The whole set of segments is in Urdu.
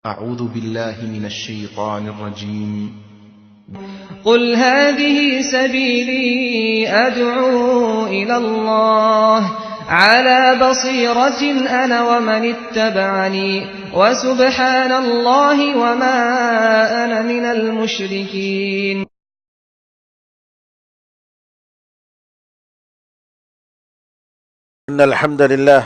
أعوذ بالله من الشيطان الرجيم. قل هذه سبيلي أدعو إلى الله على بصيرة أنا ومن اتبعني وسبحان الله وما أنا من المشركين. إن الحمد لله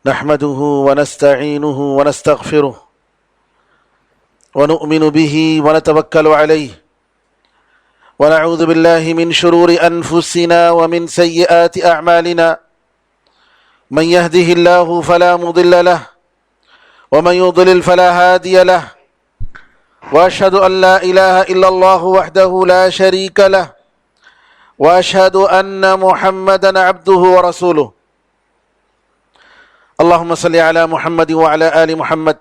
نحمده ونستعينه ونستغفره ونؤمن به ونتوكل عليه ونعوذ بالله من شرور أنفسنا ومن سيئات أعمالنا من يهده الله فلا مضل له ومن يضلل فلا هادي له وأشهد أن لا إله إلا الله وحده لا شريك له وأشهد أن محمدا عبده ورسوله. اللهم صل على محمد وعلى آل محمد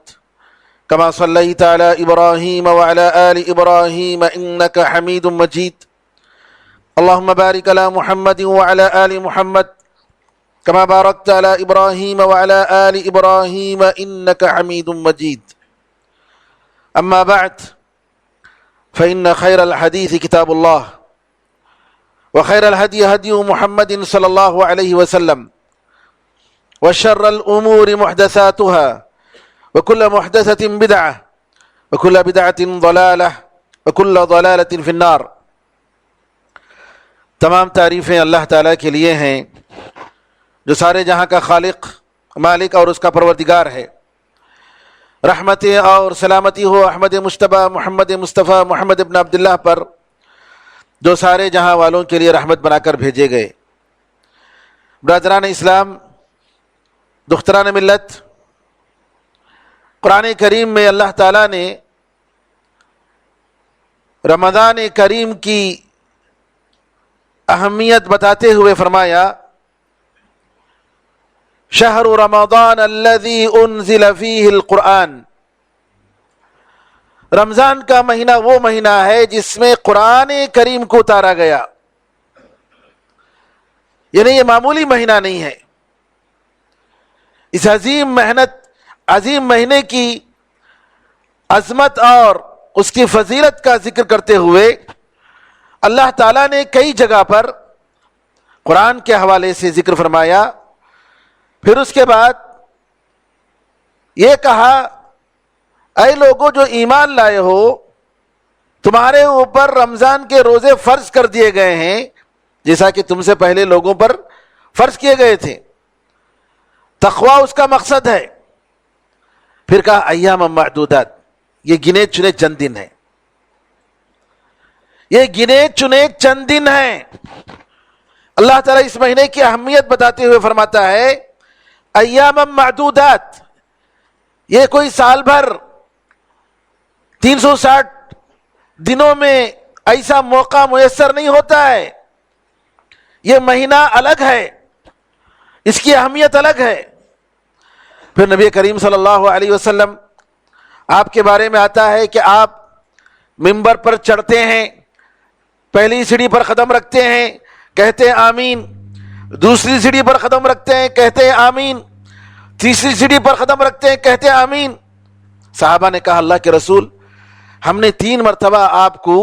كما صليت على إبراهيم وعلى آل إبراهيم إنك حميد مجيد. اللهم بارك على محمد وعلى آل محمد كما باركت على إبراهيم وعلى آل إبراهيم إنك حميد مجيد. أما بعد فإن خير الحديث كتاب الله وخير الهدي هدي محمد صلى الله عليه وسلم وشر الأمور محدثاتها وكل محدثة بدعة وكل بدعة ضلالة وكل ضلالة في النار. تمام تعریفیں اللہ تعالیٰ کے لیے ہیں جو سارے جہاں کا خالق، مالک اور اس کا پروردگار ہے. رحمتیں اور سلامتی ہو احمد مجتبیٰ محمد مصطفیٰ محمد ابن عبداللہ پر جو سارے جہاں والوں کے لیے رحمت بنا کر بھیجے گئے. برادران اسلام، دختران ملت، قرآن کریم میں اللہ تعالیٰ نے رمضان کریم کی اہمیت بتاتے ہوئے فرمایا شہر رمضان الذی انزل فیہ القرآن. رمضان کا مہینہ وہ مہینہ ہے جس میں قرآن کریم کو اتارا گیا. یعنی یہ معمولی مہینہ نہیں ہے. اس عظیم مہینے کی عظمت اور اس کی فضیلت کا ذکر کرتے ہوئے اللہ تعالیٰ نے کئی جگہ پر قرآن کے حوالے سے ذکر فرمایا. پھر اس کے بعد یہ کہا اے لوگوں جو ایمان لائے ہو، تمہارے اوپر رمضان کے روزے فرض کر دیے گئے ہیں جیسا کہ تم سے پہلے لوگوں پر فرض کیے گئے تھے. تقوی اس کا مقصد ہے. پھر کہا ایام معدودات، یہ گنے چنے چند دن ہیں. یہ گنے چنے چند دن ہیں. اللہ تعالیٰ اس مہینے کی اہمیت بتاتے ہوئے فرماتا ہے ایام معدودات. یہ کوئی سال بھر 360 دنوں میں ایسا موقع میسر نہیں ہوتا ہے. یہ مہینہ الگ ہے، اس کی اہمیت الگ ہے. پھر نبی کریم صلی اللہ علیہ وسلم آپ کے بارے میں آتا ہے کہ آپ منبر پر چڑھتے ہیں، پہلی سیڑھی پر قدم رکھتے ہیں، کہتے ہیں آمین. دوسری سیڑھی پر قدم رکھتے ہیں، کہتے ہیں آمین. تیسری سیڑھی پر قدم رکھتے ہیں، کہتے ہیں آمین. صحابہ نے کہا اللہ کے رسول، ہم نے 3 مرتبہ آپ کو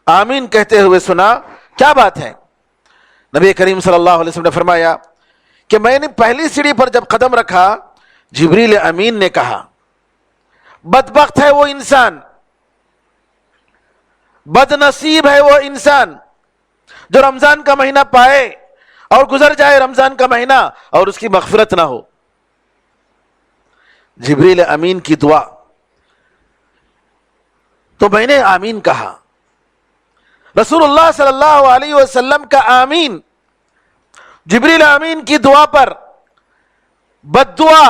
آمین کہتے ہوئے سنا، کیا بات ہے؟ نبی کریم صلی اللہ علیہ وسلم نے فرمایا کہ میں نے پہلی سیڑھی پر جب قدم رکھا، جبریل امین نے کہا بدبخت ہے وہ انسان، بد نصیب ہے وہ انسان جو رمضان کا مہینہ پائے اور گزر جائے رمضان کا مہینہ اور اس کی مغفرت نہ ہو. جبریل امین کی دعا، تو میں نے آمین کہا. رسول اللہ صلی اللہ علیہ وسلم کا آمین جبریل امین کی دعا پر بد دعا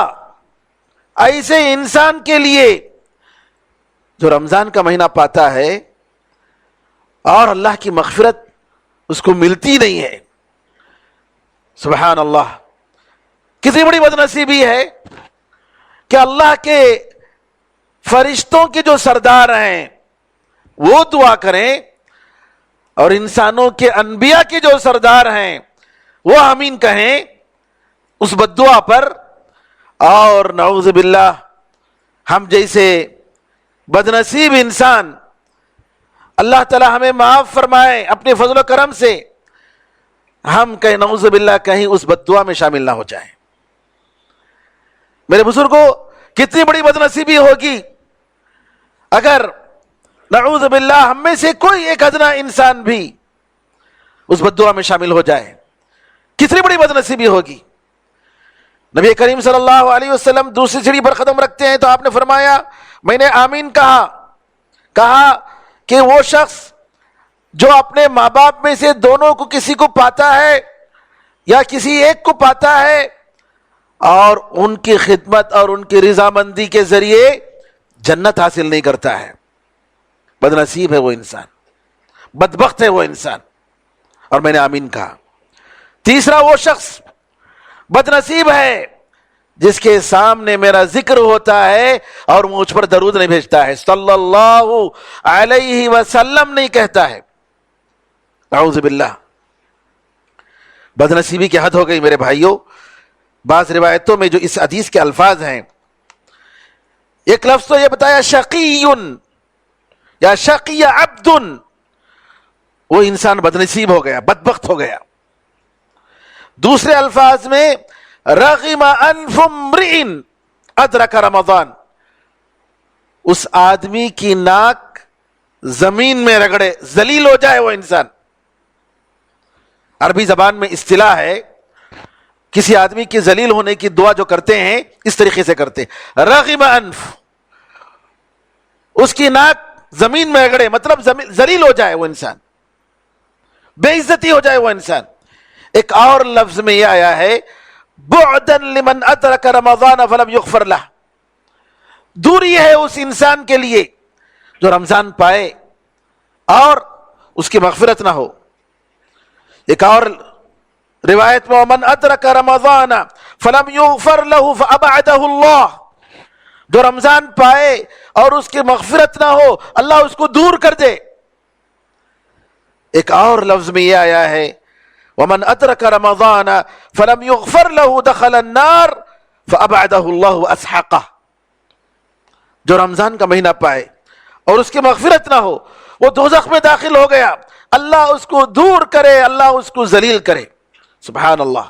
ایسے انسان کے لیے جو رمضان کا مہینہ پاتا ہے اور اللہ کی مغفرت اس کو ملتی نہیں ہے. سبحان اللہ، کتنی بڑی بد نصیبی ہے کہ اللہ کے فرشتوں کے جو سردار ہیں وہ دعا کریں اور انسانوں کے انبیاء کے جو سردار ہیں وہ آمین کہیں اس بد دعا پر. اور نعوذ باللہ ہم جیسے بدنصیب انسان اللہ تعالی ہمیں معاف فرمائے اپنے فضل و کرم سے، ہم کہیں نعوذ باللہ کہیں اس بد دعا میں شامل نہ ہو جائیں۔ میرے بزرگوں، کتنی بڑی بدنصیبی ہوگی اگر نعوذ باللہ ہم میں سے کوئی ایک ادنا انسان بھی اس بد دعا میں شامل ہو جائے، کتنی بڑی بدنصیبی ہوگی۔ نبی کریم صلی اللہ علیہ وسلم دوسری سیڑھی پر قدم رکھتے ہیں تو آپ نے فرمایا، میں نے آمین کہا کہ وہ شخص جو اپنے ماں باپ میں سے دونوں کو کسی کو پاتا ہے یا کسی ایک کو پاتا ہے اور ان کی خدمت اور ان کی رضامندی کے ذریعے جنت حاصل نہیں کرتا ہے، بدنصیب ہے وہ انسان، بدبخت ہے وہ انسان، اور میں نے آمین کہا۔ تیسرا وہ شخص بدنصیب ہے جس کے سامنے میرا ذکر ہوتا ہے اور مجھ پر درود نہیں بھیجتا ہے، صلی اللہ علیہ وسلم نہیں کہتا ہے، اعوذ باللہ۔ بدنصیبی کی حد ہو گئی میرے بھائیوں۔ بعض روایتوں میں جو اس حدیث کے الفاظ ہیں، ایک لفظ تو یہ بتایا شقی یا شقی عبد، وہ انسان بدنصیب ہو گیا، بدبخت ہو گیا۔ دوسرے الفاظ میں رغم انف امرئ ادرک رمضان، اس آدمی کی ناک زمین میں رگڑے، ذلیل ہو جائے وہ انسان۔ عربی زبان میں اصطلاح ہے، کسی آدمی کے ذلیل ہونے کی دعا جو کرتے ہیں اس طریقے سے کرتے ہیں، رغم انف، اس کی ناک زمین میں رگڑے، مطلب ذلیل ہو جائے وہ انسان، بے عزتی ہو جائے وہ انسان۔ ایک اور لفظ میں یہ آیا ہے بعدا لمن ادرک رمضان فلم یغفر لہ، دوری ہے اس انسان کے لیے جو رمضان پائے اور اس کی مغفرت نہ ہو۔ ایک اور روایت میں ومن ادرک رمضان فلم یغفر لہ فابعدہ اللہ، جو رمضان پائے اور اس کی مغفرت نہ ہو اللہ اس کو دور کر دے۔ ایک اور لفظ میں یہ آیا ہے ومن ادرک رمضان فلم یغفر لہ دخل النار فابعدہ اللہ واسحقہ، جو رمضان کا مہینہ پائے اور اس کی مغفرت نہ ہو وہ دوزخ میں داخل ہو گیا، اللہ اس کو دور کرے، اللہ اس کو ذلیل کرے۔ سبحان اللہ۔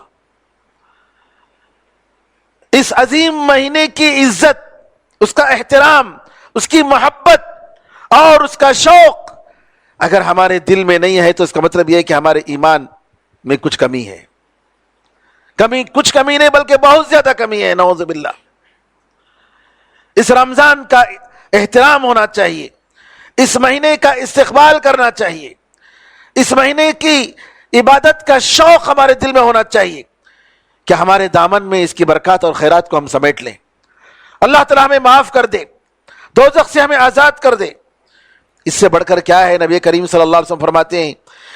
اس عظیم مہینے کی عزت، اس کا احترام، اس کی محبت اور اس کا شوق اگر ہمارے دل میں نہیں ہے تو اس کا مطلب یہ ہے کہ ہمارے ایمان میں کچھ کمی ہے۔ کچھ کمی نہیں بلکہ بہت زیادہ کمی ہے، نعوذ باللہ۔ اس رمضان کا احترام ہونا چاہیے، اس مہینے کا استقبال کرنا چاہیے، اس مہینے کی عبادت کا شوق ہمارے دل میں ہونا چاہیے کہ ہمارے دامن میں اس کی برکات اور خیرات کو ہم سمیٹ لیں، اللہ تعالیٰ ہمیں معاف کر دے، دوزخ سے ہمیں آزاد کر دے۔ اس سے بڑھ کر کیا ہے؟ نبی کریم صلی اللہ علیہ وسلم فرماتے ہیں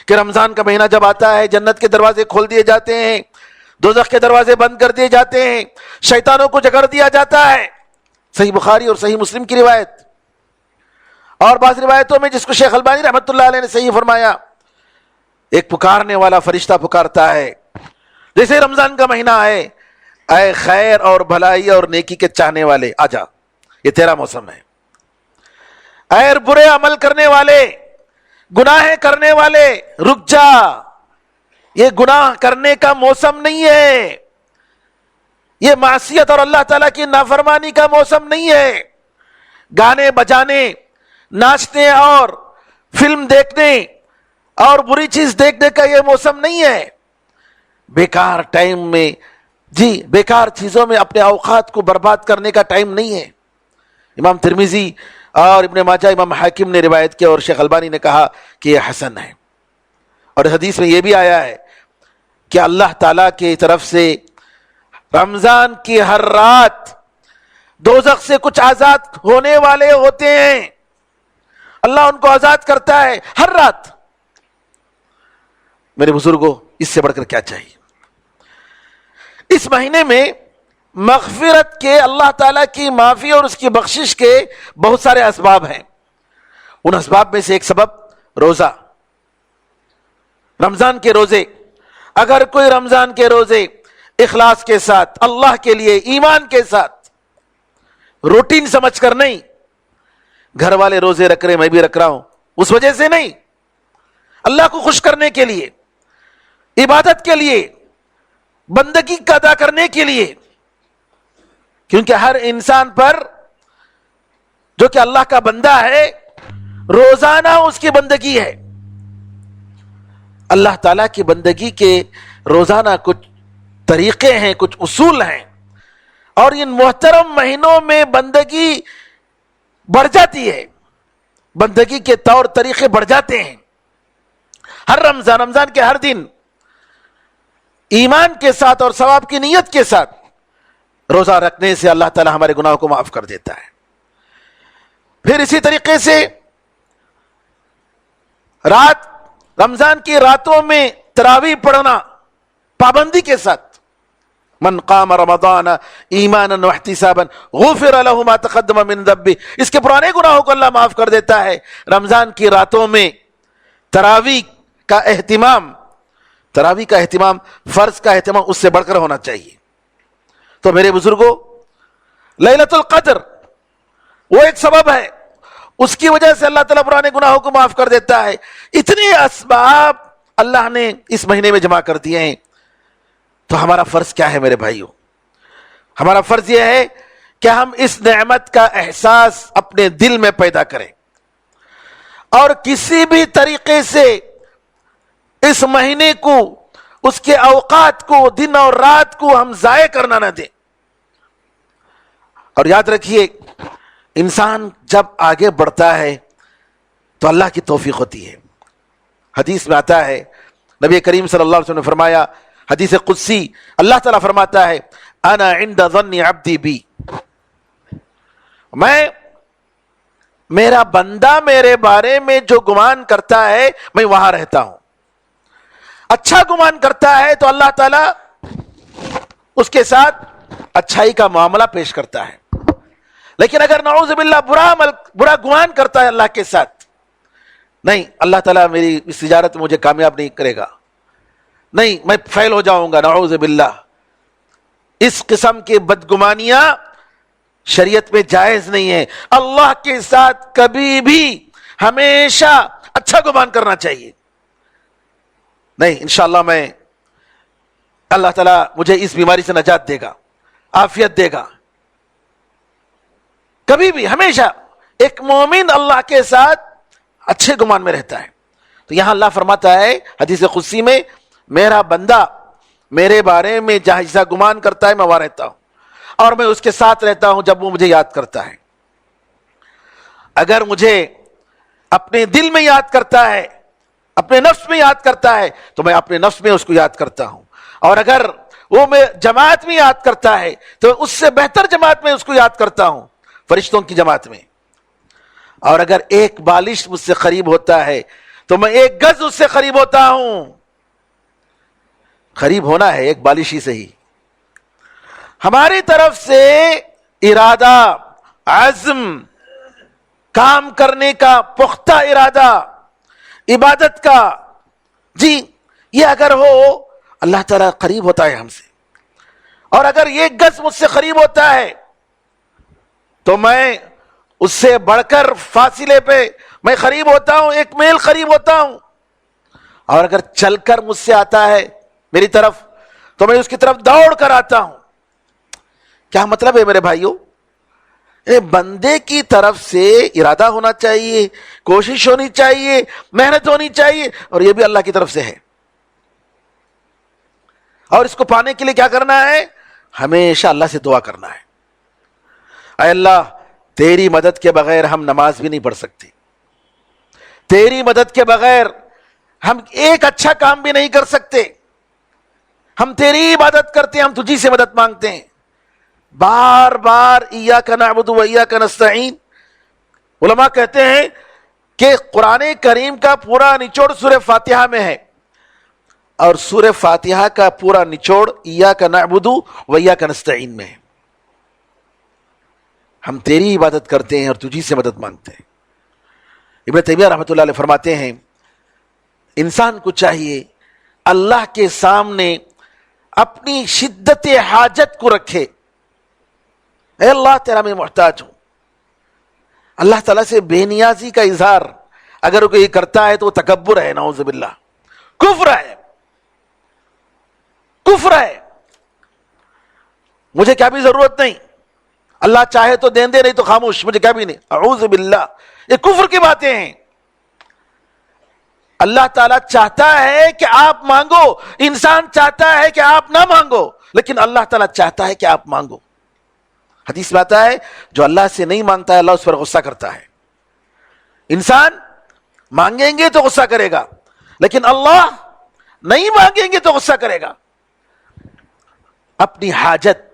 کہ رمضان کا مہینہ جب آتا ہے جنت کے دروازے کھول دیے جاتے ہیں، دوزخ کے دروازے بند کر دیے جاتے ہیں، شیطانوں کو جگڑ دیا جاتا ہے۔ صحیح بخاری اور صحیح مسلم کی روایت، اور بعض روایتوں میں جس کو شیخ البانی رحمۃ اللہ علیہ نے صحیح فرمایا، ایک پکارنے والا فرشتہ پکارتا ہے جیسے رمضان کا مہینہ آئے، اے خیر اور بھلائی اور نیکی کے چاہنے والے آجا، یہ تیرا موسم ہے۔ اے برے عمل کرنے والے، گناہ کرنے والے، رک جا، یہ گناہ کرنے کا موسم نہیں ہے، یہ معصیت اور اللہ تعالیٰ کی نافرمانی کا موسم نہیں ہے، گانے بجانے، ناچنے اور فلم دیکھنے اور بری چیز دیکھنے کا یہ موسم نہیں ہے۔ بیکار ٹائم میں، بیکار چیزوں میں اپنے اوقات کو برباد کرنے کا ٹائم نہیں ہے۔ امام ترمذی اور ابن ماجہ، امام حاکم نے روایت کیا اور شیخ البانی نے کہا کہ یہ حسن ہے۔ اور حدیث میں یہ بھی آیا ہے کہ اللہ تعالیٰ کی طرف سے رمضان کی ہر رات دوزخ سے کچھ آزاد ہونے والے ہوتے ہیں، اللہ ان کو آزاد کرتا ہے ہر رات۔ میرے بزرگوں، اس سے بڑھ کر کیا چاہیے؟ اس مہینے میں مغفرت کے، اللہ تعالیٰ کی معافی اور اس کی بخشش کے بہت سارے اسباب ہیں۔ ان اسباب میں سے ایک سبب روزہ، رمضان کے روزے۔ اگر کوئی رمضان کے روزے اخلاص کے ساتھ، اللہ کے لیے ایمان کے ساتھ روٹین سمجھ کر نہیں, گھر والے روزے رکھ رہے میں بھی رکھ رہا ہوں, اس وجہ سے نہیں, اللہ کو خوش کرنے کے لیے, عبادت کے لیے, بندگی کا ادا کرنے کے لیے. کیونکہ ہر انسان پر جو کہ اللہ کا بندہ ہے روزانہ اس کی بندگی ہے. اللہ تعالیٰ کی بندگی کے روزانہ کچھ طریقے ہیں, کچھ اصول ہیں, اور ان محترم مہینوں میں بندگی بڑھ جاتی ہے, بندگی کے طور طریقے بڑھ جاتے ہیں. ہر رمضان کے ہر دن ایمان کے ساتھ اور ثواب کی نیت کے ساتھ روزہ رکھنے سے اللہ تعالیٰ ہمارے گناہوں کو معاف کر دیتا ہے. پھر اسی طریقے سے رمضان کی راتوں میں تراویح پڑھنا پابندی کے ساتھ. من قام رمضان ایمانا واحتسابا غفر له ما تقدم من ذنبه, اس کے پرانے گناہوں کو اللہ معاف کر دیتا ہے. رمضان کی راتوں میں تراویح کا اہتمام فرض کا اہتمام اس سے بڑھ کر ہونا چاہیے. تو میرے بزرگوں, لیلۃ القدر وہ ایک سبب ہے, اس کی وجہ سے اللہ تعالیٰ پرانے گناہوں کو معاف کر دیتا ہے. اتنے اسباب اللہ نے اس مہینے میں جمع کر دیے ہیں. تو ہمارا فرض کیا ہے میرے بھائیوں؟ ہمارا فرض یہ ہے کہ ہم اس نعمت کا احساس اپنے دل میں پیدا کریں, اور کسی بھی طریقے سے اس مہینے کو, اس کے اوقات کو, دن اور رات کو ہم ضائع کرنا نہ دیں. اور یاد رکھیے, انسان جب آگے بڑھتا ہے تو اللہ کی توفیق ہوتی ہے. حدیث میں آتا ہے, نبی کریم صلی اللہ علیہ وسلم نے فرمایا, حدیث قدسی, اللہ تعالیٰ فرماتا ہے, انا عند ظن عبدی بی, میرا بندہ میرے بارے میں جو گمان کرتا ہے میں وہاں رہتا ہوں. اچھا گمان کرتا ہے تو اللہ تعالیٰ اس کے ساتھ اچھائی کا معاملہ پیش کرتا ہے. لیکن اگر نعوذ باللہ برا گمان کرتا ہے اللہ کے ساتھ, نہیں اللہ تعالیٰ میری اس تجارت میں مجھے کامیاب نہیں کرے گا, نہیں میں فیل ہو جاؤں گا, نعوذ باللہ, اس قسم کی بدگمانیاں شریعت میں جائز نہیں ہے. اللہ کے ساتھ کبھی بھی ہمیشہ اچھا گمان کرنا چاہیے. نہیں انشاءاللہ میں, اللہ تعالیٰ مجھے اس بیماری سے نجات دے گا, عافیت دے گا. کبھی بھی ہمیشہ ایک مومن اللہ کے ساتھ اچھے گمان میں رہتا ہے. تو یہاں اللہ فرماتا ہے حدیث قدسی میں, میرا بندہ میرے بارے میں جیسا گمان کرتا ہے میں وہاں رہتا ہوں, اور میں اس کے ساتھ رہتا ہوں جب وہ مجھے یاد کرتا ہے. اگر مجھے اپنے دل میں یاد کرتا ہے, اپنے نفس میں یاد کرتا ہے, تو میں اپنے نفس میں اس کو یاد کرتا ہوں. اور اگر وہ میں جماعت میں یاد کرتا ہے تو اس سے بہتر جماعت میں اس کو یاد کرتا ہوں, فرشتوں کی جماعت میں. اور اگر ایک بالش مجھ سے قریب ہوتا ہے تو میں 1 گز اس سے قریب ہوتا ہوں. قریب ہونا ہے ایک بالش ہی صحیح. ہماری طرف سے ارادہ, عزم, کام کرنے کا پختہ ارادہ, عبادت کا, جی یہ اگر ہو, اللہ تعالیٰ قریب ہوتا ہے ہم سے. اور اگر 1 گز مجھ سے قریب ہوتا ہے تو میں اس سے بڑھ کر فاصلے پہ میں قریب ہوتا ہوں, 1 میل قریب ہوتا ہوں. اور اگر چل کر مجھ سے آتا ہے میری طرف تو میں اس کی طرف دوڑ کر آتا ہوں. کیا مطلب ہے میرے بھائیوں؟ بندے کی طرف سے ارادہ ہونا چاہیے, کوشش ہونی چاہیے, محنت ہونی چاہیے, اور یہ بھی اللہ کی طرف سے ہے. اور اس کو پانے کے لیے کیا کرنا ہے؟ ہمیشہ اللہ سے دعا کرنا ہے. اے اللہ, تیری مدد کے بغیر ہم نماز بھی نہیں پڑھ سکتے, تیری مدد کے بغیر ہم ایک اچھا کام بھی نہیں کر سکتے. ہم تیری عبادت کرتے ہیں, ہم تجھی سے مدد مانگتے ہیں بار بار. ایاک نعبد و ایاک نستعین. علماء کہتے ہیں کہ قرآن کریم کا پورا نچوڑ سورہ فاتحہ میں ہے, اور سورہ فاتحہ کا پورا نچوڑ ایاک نعبد و ایاک نستعین میں ہے. ہم تیری عبادت کرتے ہیں اور تجھی سے مدد مانگتے ہیں. ابن تیمیہ رحمۃ اللہ علیہ فرماتے ہیں, انسان کو چاہیے اللہ کے سامنے اپنی شدت حاجت کو رکھے, اے اللہ تیرا میں محتاج ہوں. اللہ تعالیٰ سے بے نیازی کا اظہار اگر کوئی کرتا ہے تو وہ تکبر ہے، نعوذ باللہ، کفر ہے، کفر ہے. مجھے کیا بھی ضرورت نہیں، اللہ چاہے تو دیں دے، نہیں تو خاموش، مجھے کیا بھی نہیں. اعوذ باللہ، یہ کفر کی باتیں ہیں. اللہ تعالیٰ چاہتا ہے کہ آپ مانگو، انسان چاہتا ہے کہ آپ نہ مانگو، لیکن اللہ تعالیٰ چاہتا ہے کہ آپ مانگو. حدیث میں آتا ہے جو اللہ سے نہیں مانگتا ہے اللہ اس پر غصہ کرتا ہے. انسان مانگیں گے تو غصہ کرے گا، لیکن اللہ نہیں مانگیں گے تو غصہ کرے گا. اپنی حاجت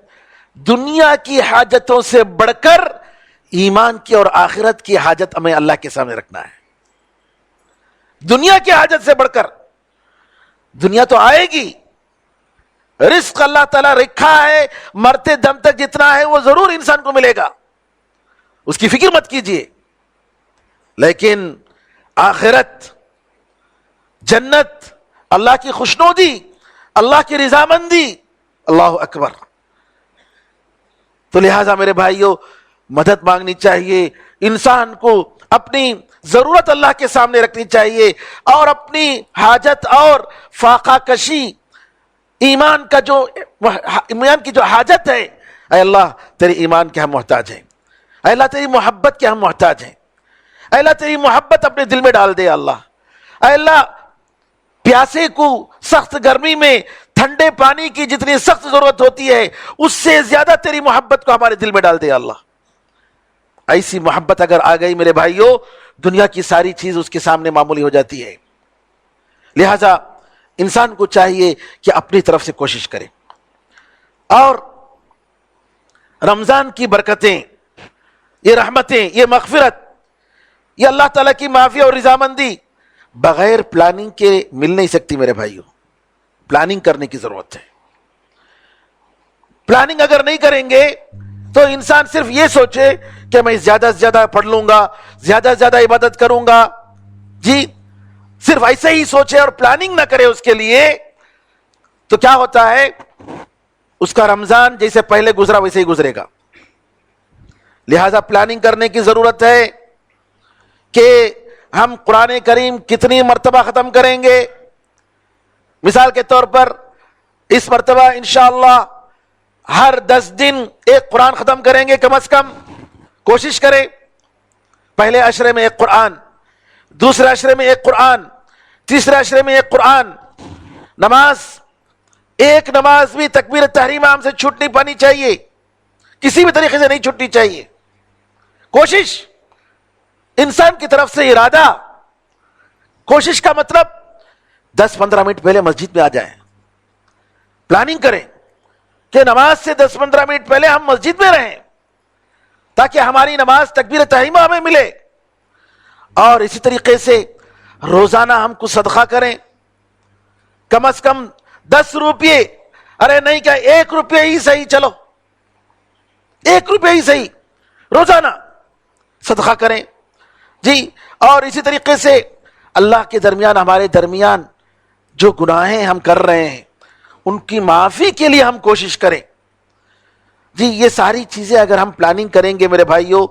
دنیا کی حاجتوں سے بڑھ کر ایمان کی اور آخرت کی حاجت ہمیں اللہ کے سامنے رکھنا ہے. دنیا کی حاجت سے بڑھ کر. دنیا تو آئے گی، رزق اللہ تعالیٰ رکھا ہے، مرتے دم تک جتنا ہے وہ ضرور انسان کو ملے گا، اس کی فکر مت کیجئے. لیکن آخرت، جنت، اللہ کی خوشنودی، اللہ کی رضامندی، اللہ اکبر. تو لہٰذا میرے بھائیوں مدد مانگنی چاہیے، انسان کو اپنی ضرورت اللہ کے سامنے رکھنی چاہیے، اور اپنی حاجت اور فاقہ کشی، ایمان کی جو حاجت ہے، اے اللہ تیرے ایمان کے ہم محتاج ہیں، اے اللہ تیری محبت کے ہم محتاج ہیں، اے اللہ تیری محبت اپنے دل میں ڈال دے. اللہ اے اللہ پیاسے کو سخت گرمی میں ٹھنڈے پانی کی جتنی سخت ضرورت ہوتی ہے اس سے زیادہ تیری محبت کو ہمارے دل میں ڈال دے. اللہ ایسی محبت اگر آ گئی میرے بھائیوں، دنیا کی ساری چیز اس کے سامنے معمولی ہو جاتی ہے. لہذا انسان کو چاہیے کہ اپنی طرف سے کوشش کرے. اور رمضان کی برکتیں، یہ رحمتیں، یہ مغفرت، یہ اللہ تعالیٰ کی معافی اور رضامندی بغیر پلاننگ کے مل نہیں سکتی میرے بھائیوں. پلاننگ کرنے کی ضرورت ہے. پلاننگ اگر نہیں کریں گے تو انسان صرف یہ سوچے کہ میں زیادہ سے زیادہ پڑھ لوں گا، زیادہ سے زیادہ عبادت کروں گا، جی صرف ایسے ہی سوچے اور پلاننگ نہ کرے اس کے لیے، تو کیا ہوتا ہے، اس کا رمضان جیسے پہلے گزرا ویسے ہی گزرے گا. لہذا پلاننگ کرنے کی ضرورت ہے کہ ہم قرآن کریم کتنی مرتبہ ختم کریں گے. مثال کے طور پر اس مرتبہ انشاءاللہ ہر 10 دن ایک قرآن ختم کریں گے کم از کم. کوشش کریں پہلے عشرے میں ایک قرآن، دوسرے عشرے میں ایک قرآن، تیسرے عشرے میں ایک قرآن. ایک نماز بھی تکبیر تحریمہ ہم سے چھوٹ نہیں پانی چاہیے، کسی بھی طریقے سے نہیں چھوٹنی چاہیے. کوشش انسان کی طرف سے ارادہ، کوشش کا مطلب 10-15 منٹ پہلے مسجد میں آ جائیں. پلاننگ کریں کہ نماز سے 10-15 منٹ پہلے ہم مسجد میں رہیں تاکہ ہماری نماز تکبیر تحریمہ ہمیں ملے. اور اسی طریقے سے روزانہ ہم کو صدقہ کریں، کم از کم 10 روپے، ارے نہیں کیا 1 روپے ہی صحیح، چلو 1 روپے ہی صحیح روزانہ صدقہ کریں جی. اور اسی طریقے سے اللہ کے درمیان، ہمارے درمیان جو گناہیں ہم کر رہے ہیں ان کی معافی کے لیے ہم کوشش کریں جی. یہ ساری چیزیں اگر ہم پلاننگ کریں گے میرے بھائیوں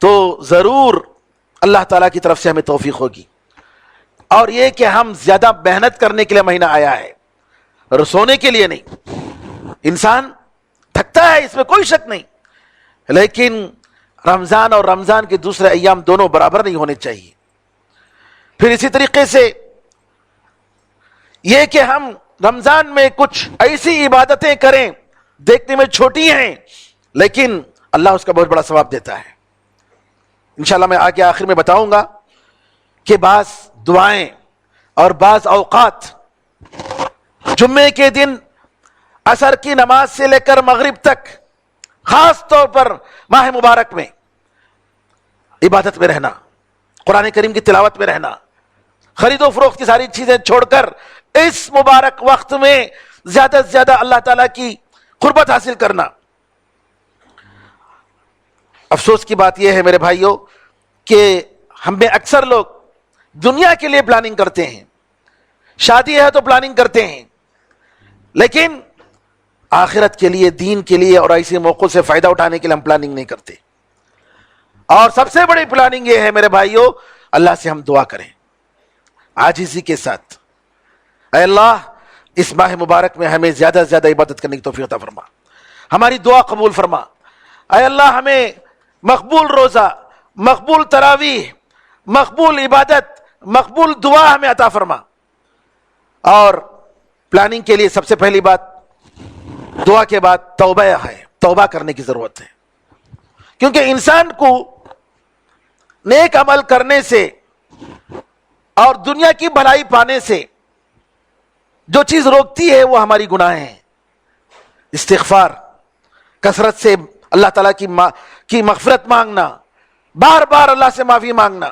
تو ضرور اللہ تعالیٰ کی طرف سے ہمیں توفیق ہوگی. اور یہ کہ ہم زیادہ محنت کرنے کے لیے مہینہ آیا ہے، رسونے کے لیے نہیں. انسان تھکتا ہے، اس میں کوئی شک نہیں، لیکن رمضان اور رمضان کے دوسرے ایام دونوں برابر نہیں ہونے چاہیے. پھر اسی طریقے سے یہ کہ ہم رمضان میں کچھ ایسی عبادتیں کریں دیکھنے میں چھوٹی ہیں لیکن اللہ اس کا بہت بڑا ثواب دیتا ہے. انشاءاللہ میں آگے آخر میں بتاؤں گا کہ بعض دعائیں اور بعض اوقات جمعے کے دن عصر کی نماز سے لے کر مغرب تک خاص طور پر ماہ مبارک میں عبادت میں رہنا، قرآن کریم کی تلاوت میں رہنا، خرید و فروخت کی ساری چیزیں چھوڑ کر اس مبارک وقت میں زیادہ سے زیادہ اللہ تعالیٰ کی قربت حاصل کرنا. افسوس کی بات یہ ہے میرے بھائیوں کہ ہم میں اکثر لوگ دنیا کے لیے پلاننگ کرتے ہیں، شادی ہے تو پلاننگ کرتے ہیں، لیکن آخرت کے لیے, دین کے لیے اور ایسے موقعوں سے فائدہ اٹھانے کے لیے ہم پلاننگ نہیں کرتے. اور سب سے بڑی پلاننگ یہ ہے میرے بھائیوں, اللہ سے ہم دعا کریں عاجزی کے ساتھ, اے اللہ اس ماہ مبارک میں ہمیں زیادہ سے زیادہ عبادت کرنے کی توفیق عطا فرما, ہماری دعا قبول فرما. اے اللہ ہمیں مقبول روزہ, مقبول تراویح, مقبول عبادت, مقبول دعا ہمیں عطا فرما. اور پلاننگ کے لیے سب سے پہلی بات دعا کے بعد توبہ ہے, توبہ کرنے کی ضرورت ہے. کیونکہ انسان کو نیک عمل کرنے سے اور دنیا کی بھلائی پانے سے جو چیز روکتی ہے وہ ہماری گناہیں ہیں. استغفار, کثرت سے اللہ تعالیٰ کی مغفرت مانگنا, بار بار اللہ سے معافی مانگنا.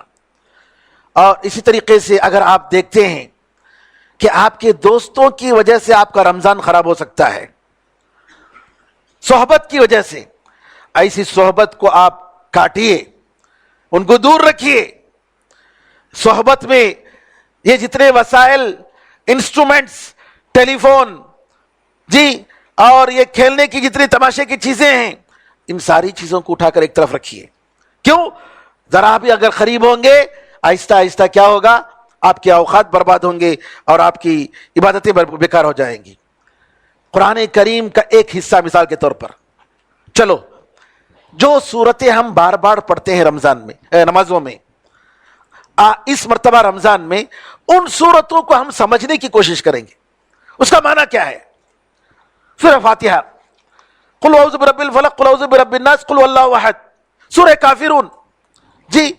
اور اسی طریقے سے اگر آپ دیکھتے ہیں کہ آپ کے دوستوں کی وجہ سے آپ کا رمضان خراب ہو سکتا ہے, صحبت کی وجہ سے, ایسی صحبت کو آپ کاٹیے, ان کو دور رکھیے. صحبت میں یہ جتنے وسائل, انسٹرومنٹس, ٹیلی فون جی, اور یہ کھیلنے کی جتنی تماشے کی چیزیں ہیں, ان ساری چیزوں کو اٹھا کر ایک طرف رکھیے. کیوں؟ ذرا بھی اگر قریب ہوں گے آہستہ آہستہ کیا ہوگا, آپ کے اوقات برباد ہوں گے اور آپ کی عبادتیں بیکار ہو جائیں گی. قرآن کریم کا ایک حصہ مثال کے طور پر, چلو جو صورتیں ہم بار بار پڑھتے ہیں رمضان میں, نمازوں میں, اس مرتبہ رمضان میں ان صورتوں کو ہم سمجھنے کی کوشش کریں گے. اس کا معنی کیا ہے؟ سورہ فاتحہ, قل اعوذ برب الفلق, قل اعوذ برب الناس, قل واللہ احد, سورہ کافرون. جی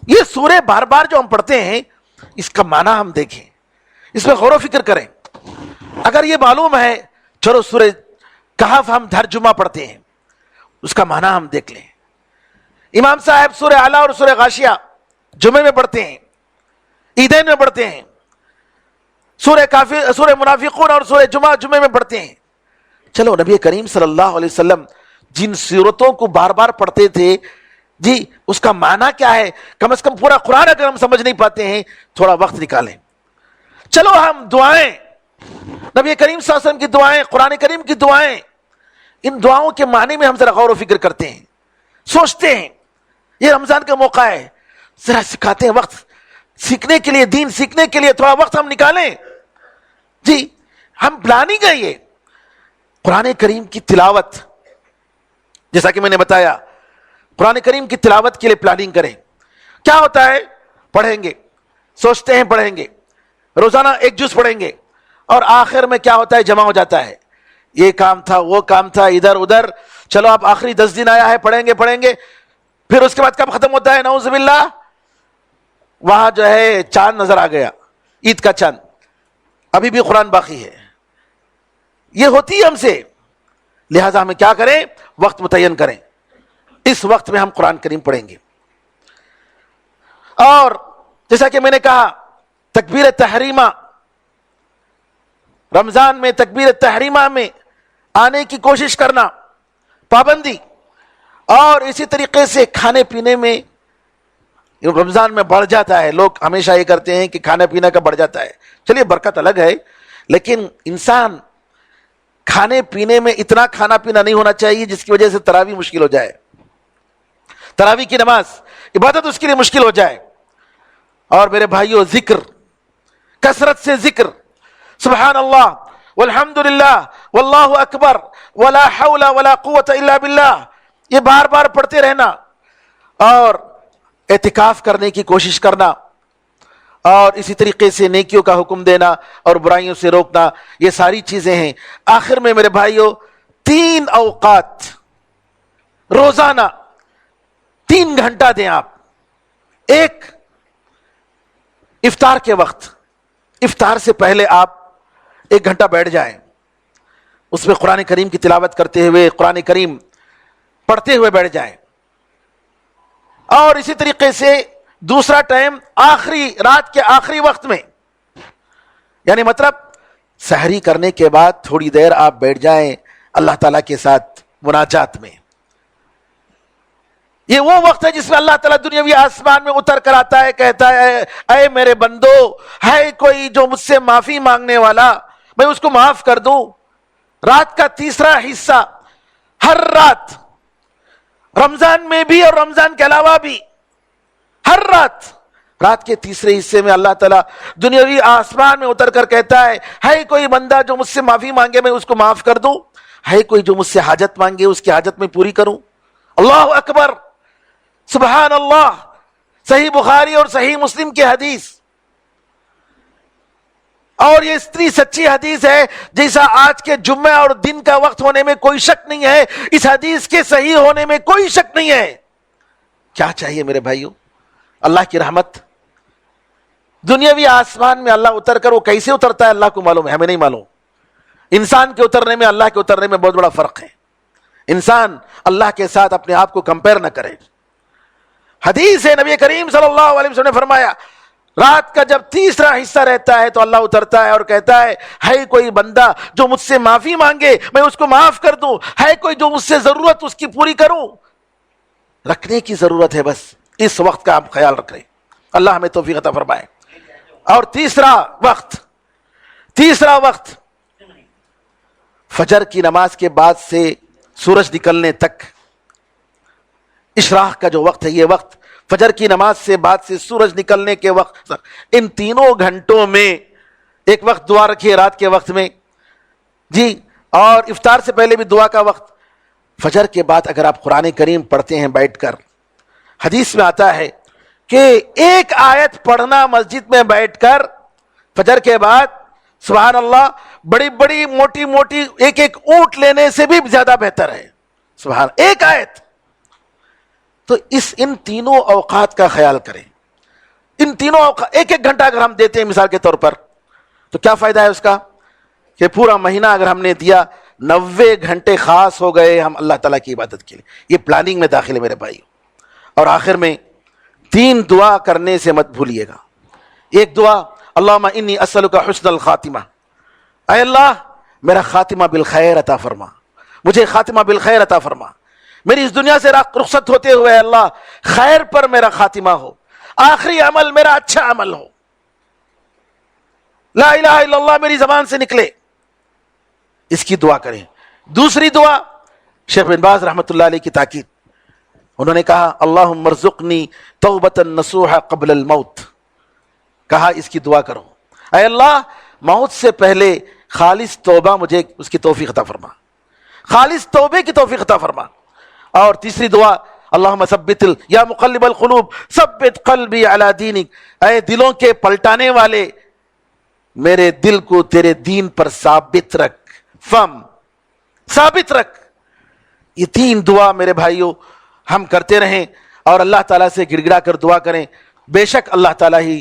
یہ سورہ بار بار جو ہم پڑھتے ہیں اس کا معنی ہم دیکھیں, اس میں غور و فکر کریں. اگر یہ معلوم ہے, چلو سورہ کہف ہم ہر جمعہ پڑھتے ہیں, اس کا معنی ہم دیکھ لیں. امام صاحب سورہ اعلیٰ اور سورہ غاشیہ جمعے میں پڑھتے ہیں, عیدین میں پڑھتے ہیں. سورہ کافر, سورہ منافقون اور سورہ جمعے میں پڑھتے ہیں. چلو نبی کریم صلی اللہ علیہ وسلم جن صورتوں کو بار بار پڑھتے تھے جی, اس کا معنی کیا ہے؟ کم از کم پورا قرآن اگر ہم سمجھ نہیں پاتے ہیں, تھوڑا وقت نکالیں. چلو ہم دعائیں, نبی کریم صلی اللہ علیہ وسلم کی دعائیں, قرآن کریم کی دعائیں, ان دعاؤں کے معنی میں ہم ذرا غور و فکر کرتے ہیں, سوچتے ہیں. یہ رمضان کا موقع ہے, ذرا سکھاتے ہیں وقت سیکھنے کے لیے, دین سیکھنے کے لیے تھوڑا وقت ہم نکالیں. جی ہم پلاننگ ہے یہ قرآن کریم کی تلاوت, جیسا کہ میں نے بتایا قرآن کریم کی تلاوت کے لیے پلاننگ کریں. کیا ہوتا ہے, پڑھیں گے, سوچتے ہیں پڑھیں گے, روزانہ ایک جز پڑھیں گے, اور آخر میں کیا ہوتا ہے, جمع ہو جاتا ہے. یہ کام تھا, وہ کام تھا, ادھر ادھر, چلو اب آخری 10 دن آیا ہے, پڑھیں گے. پھر اس کے بعد کب ختم ہوتا ہے, نعوذ باللہ, وہاں جو ہے چاند نظر آ گیا, عید کا چاند, ابھی بھی قرآن باقی ہے. یہ ہوتی ہے ہم سے. لہذا ہمیں کیا کریں, وقت متعین کریں, اس وقت میں ہم قرآن کریم پڑھیں گے. اور جیسا کہ میں نے کہا, تکبیر تحریمہ, رمضان میں تکبیر تحریمہ میں آنے کی کوشش کرنا, پابندی. اور اسی طریقے سے کھانے پینے میں رمضان میں بڑھ جاتا ہے. لوگ ہمیشہ یہ کرتے ہیں کہ کھانا پینا کا بڑھ جاتا ہے. چلیے برکت الگ ہے, لیکن انسان کھانے پینے میں اتنا کھانا پینا نہیں ہونا چاہیے جس کی وجہ سے تراویح مشکل ہو جائے, تراویح کی نماز عبادت اس کے لیے مشکل ہو جائے. اور میرے بھائیوں, ذکر, کثرت سے ذکر, سبحان اللہ والحمد للہ واللہ اکبر ولا حول ولا قوت الا باللہ, یہ بار بار پڑھتے رہنا. اور اعتکاف کرنے کی کوشش کرنا, اور اسی طریقے سے نیکیوں کا حکم دینا اور برائیوں سے روکنا, یہ ساری چیزیں ہیں. آخر میں میرے بھائیوں, 3 اوقات روزانہ 3 گھنٹہ دیں آپ. ایک افطار کے وقت, افطار سے پہلے آپ 1 گھنٹہ بیٹھ جائیں, اس میں قرآن کریم کی تلاوت کرتے ہوئے, قرآن کریم پڑھتے ہوئے بیٹھ جائیں. اور اسی طریقے سے دوسرا ٹائم آخری رات کے آخری وقت میں, یعنی مطلب سحری کرنے کے بعد تھوڑی دیر آپ بیٹھ جائیں اللہ تعالیٰ کے ساتھ مناجات میں. یہ وہ وقت ہے جس میں اللہ تعالیٰ دنیاوی آسمان میں اتر کر آتا ہے, کہتا ہے اے میرے بندو, ہے کوئی جو مجھ سے معافی مانگنے والا, میں اس کو معاف کر دوں. رات کا تیسرا حصہ ہر رات، رمضان میں بھی اور رمضان کے علاوہ بھی، ہر رات کے تیسرے حصے میں اللہ تعالیٰ دنیاوی آسمان میں اتر کر کہتا ہے کوئی بندہ جو مجھ سے معافی مانگے میں اس کو معاف کر دوں، ہے کوئی جو مجھ سے حاجت مانگے اس کی حاجت میں پوری کروں۔ اللہ اکبر، سبحان اللہ۔ صحیح بخاری اور صحیح مسلم کی حدیث، اور یہ اتنی سچی حدیث ہے جیسا آج کے جمعہ اور دن کا وقت ہونے میں کوئی شک نہیں ہے، اس حدیث کے صحیح ہونے میں کوئی شک نہیں ہے۔ کیا چاہیے میرے بھائیوں؟ اللہ کی رحمت۔ دنیاوی آسمان میں اللہ اتر کر، وہ کیسے اترتا ہے اللہ کو معلوم ہے، ہمیں نہیں معلوم۔ انسان کے اترنے میں اللہ کے اترنے میں بہت بڑا فرق ہے۔ انسان اللہ کے ساتھ اپنے آپ کو کمپیئر نہ کرے۔ حدیث ہے، نبی کریم صلی اللہ علیہ وسلم نے فرمایا، رات کا جب تیسرا حصہ رہتا ہے تو اللہ اترتا ہے اور کہتا ہے کوئی بندہ جو مجھ سے معافی مانگے میں اس کو معاف کر دوں، ہے کوئی جو مجھ سے ضرورت اس کی پوری کروں۔ رکھنے کی ضرورت ہے، بس اس وقت کا آپ خیال رکھ رہے۔ اللہ ہمیں توفیق عطا فرمائے۔ اور تیسرا وقت فجر کی نماز کے بعد سے سورج نکلنے تک، اشراق کا جو وقت ہے، یہ وقت فجر کی نماز سے بعد سے سورج نکلنے کے وقت، ان تینوں گھنٹوں میں ایک وقت دعا رکھیے رات کے وقت میں جی، اور افطار سے پہلے بھی دعا کا وقت۔ فجر کے بعد اگر آپ قرآن کریم پڑھتے ہیں بیٹھ کر، حدیث میں آتا ہے کہ ایک آیت پڑھنا مسجد میں بیٹھ کر فجر کے بعد، سبحان اللہ، بڑی بڑی موٹی موٹی ایک اونٹ لینے سے بھی زیادہ بہتر ہے۔ سبحان، ایک آیت۔ تو ان تینوں اوقات کا خیال کریں۔ ان تینوں اوقات ایک گھنٹہ اگر ہم دیتے ہیں مثال کے طور پر، تو کیا فائدہ ہے اس کا کہ پورا مہینہ اگر ہم نے دیا، 90 گھنٹے خاص ہو گئے ہم اللہ تعالیٰ کی عبادت کے لیے۔ یہ پلاننگ میں داخل ہے میرے بھائی۔ اور آخر میں 3 دعا کرنے سے مت بھولیے گا۔ ایک دعا، اللہم انی اسألک حسن الخاتمہ، اے اللہ میرا خاتمہ بالخیر عطا فرما، مجھے خاتمہ بالخیر عطا فرما، میری اس دنیا سے رخصت ہوتے ہوئے اللہ خیر پر میرا خاتمہ ہو، آخری عمل میرا اچھا عمل ہو، لا الہ الا اللہ میری زبان سے نکلے، اس کی دعا کریں۔ دوسری دعا شیخ بن باز رحمۃ اللہ علیہ کی تاکید، انہوں نے کہا اللہم ارزقنی توبۃ نصوحا قبل الموت، کہا اس کی دعا کرو، اے اللہ موت سے پہلے خالص توبہ مجھے اس کی توفیق عطا فرما، خالص توبے کی توفیق عطا فرما۔ اور تیسری دعا، اللہم ثبت یا مقلب القلوب ثبت قلبی علی دینک، اے دلوں کے پلٹانے والے میرے دل کو تیرے دین پر ثابت رکھ، ثابت رکھ۔ یہ 3 دعا میرے بھائیوں ہم کرتے رہیں اور اللہ تعالیٰ سے گڑ گڑا کر دعا کریں۔ بے شک اللہ تعالیٰ ہی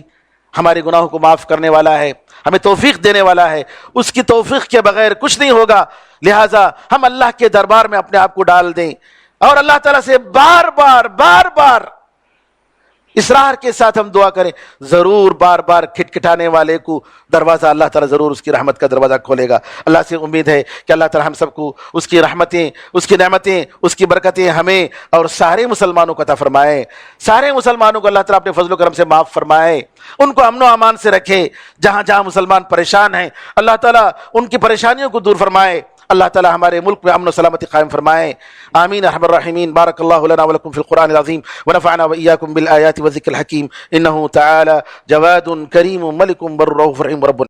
ہمارے گناہوں کو معاف کرنے والا ہے، ہمیں توفیق دینے والا ہے، اس کی توفیق کے بغیر کچھ نہیں ہوگا۔ لہٰذا ہم اللہ کے دربار میں اپنے آپ کو ڈال دیں اور اللہ تعالیٰ سے بار بار اصرار کے ساتھ ہم دعا کریں۔ ضرور بار بار کھٹکھٹانے والے کو دروازہ اللہ تعالیٰ ضرور اس کی رحمت کا دروازہ کھولے گا۔ اللہ سے امید ہے کہ اللہ تعالیٰ ہم سب کو اس کی رحمتیں، اس کی نعمتیں، اس کی برکتیں ہمیں اور سارے مسلمانوں کو عطا فرمائے۔ سارے مسلمانوں کو اللہ تعالیٰ اپنے فضل و کرم سے معاف فرمائے، ان کو امن و امان سے رکھے۔ جہاں جہاں مسلمان پریشان ہیں اللہ تعالیٰ ان کی پریشانیوں کو دور فرمائے۔ اللہ تعالیٰ ہمارے ملک میں امن و سلامتی قائم فرمائے، آمین ارحم الراحمین۔ بارک اللہ لنا ولکم فی القرآن العظیم ونفعنا وإیاکم بالآیات والذکر الحکیم، انہ تعالی جواد کریم ملک بر رؤوف رحیم رب